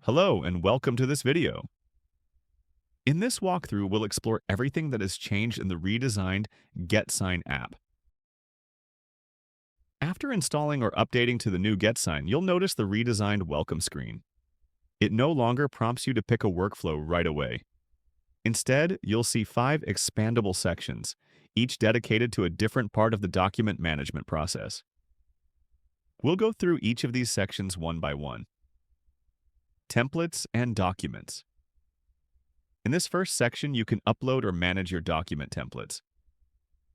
Hello and welcome to this video. In this walkthrough, we'll explore everything that has changed in the redesigned GetSign app. After installing or updating to the new GetSign, you'll notice the redesigned welcome screen. It no longer prompts you to pick a workflow right away. Instead, you'll see 5 expandable sections, each dedicated to a different part of the document management process. We'll go through each of these sections one by one. Templates and documents. In this first section, you can upload or manage your document templates.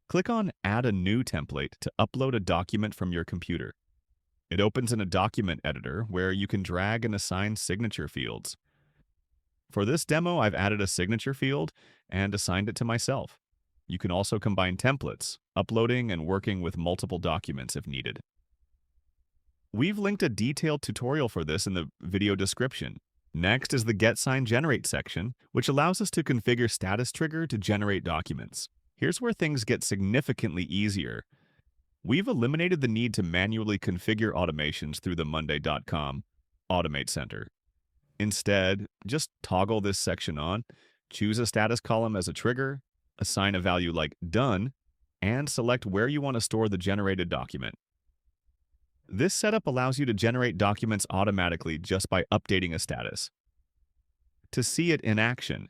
Click on Add a new template to upload a document from your computer. It opens in a document editor where you can drag and assign signature fields. For this demo, I've added a signature field and assigned it to myself. You can also combine templates, uploading and working with multiple documents if needed. We've linked a detailed tutorial for this in the video description. Next is the GetSign Generate section, which allows us to configure status trigger to generate documents. Here's where things get significantly easier. We've eliminated the need to manually configure automations through the Monday.com Automate Center. Instead, just toggle this section on, choose a status column as a trigger, assign a value like Done, and select where you want to store the generated document. This setup allows you to generate documents automatically just by updating a status. To see it in action,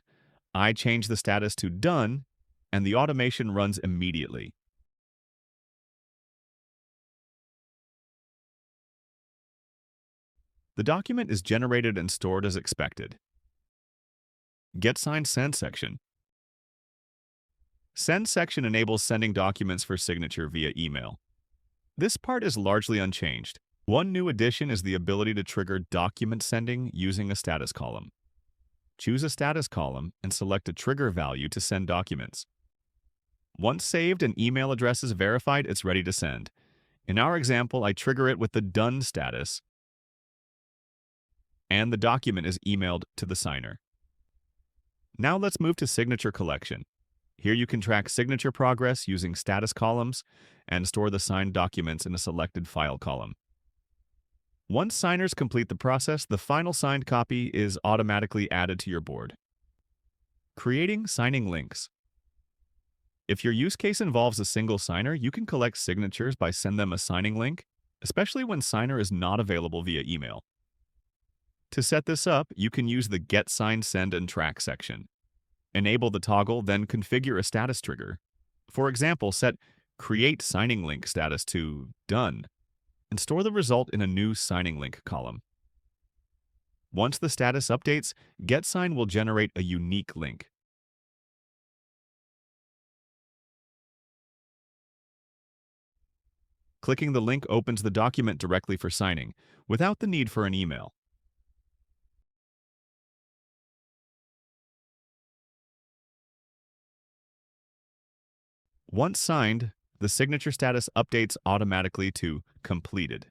I change the status to Done, and the automation runs immediately. The document is generated and stored as expected. GetSign Send section. Send section enables sending documents for signature via email. This part is largely unchanged. One new addition is the ability to trigger document sending using a status column. Choose a status column and select a trigger value to send documents. Once saved and email address is verified, it's ready to send. In our example, I trigger it with the Done status, and the document is emailed to the signer. Now let's move to signature collection. Here you can track signature progress using status columns and store the signed documents in a selected file column. Once signers complete the process, the final signed copy is automatically added to your board. Creating signing links. If your use case involves a single signer, you can collect signatures by sending them a signing link, especially when signer is not available via email. To set this up, you can use the GetSign Send and Track section. Enable the toggle, then configure a status trigger. For example, set Create Signing Link status to Done, and store the result in a new signing link column. Once the status updates, GetSign will generate a unique link. Clicking the link opens the document directly for signing, without the need for an email. Once signed, the signature status updates automatically to Completed.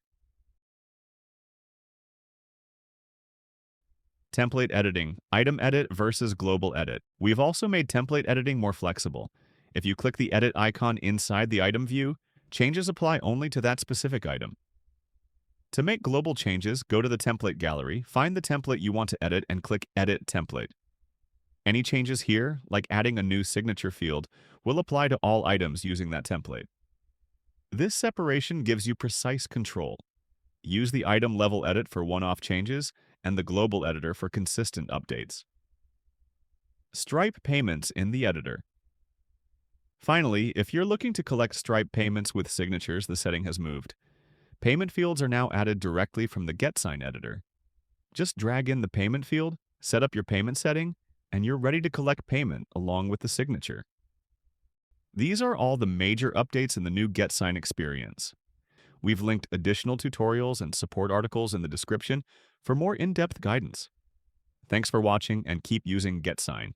Template editing, item edit versus global edit. We've also made template editing more flexible. If you click the edit icon inside the item view, changes apply only to that specific item. To make global changes, go to the template gallery, find the template you want to edit, and click Edit Template. Any changes here, like adding a new signature field, will apply to all items using that template. This separation gives you precise control. Use the item level edit for one-off changes and the global editor for consistent updates. Stripe payments in the editor. Finally, if you're looking to collect Stripe payments with signatures, the setting has moved. Payment fields are now added directly from the GetSign editor. Just drag in the payment field, set up your payment setting, and you're ready to collect payment along with the signature. These are all the major updates in the new GetSign experience. We've linked additional tutorials and support articles in the description for more in-depth guidance. Thanks for watching and keep using GetSign.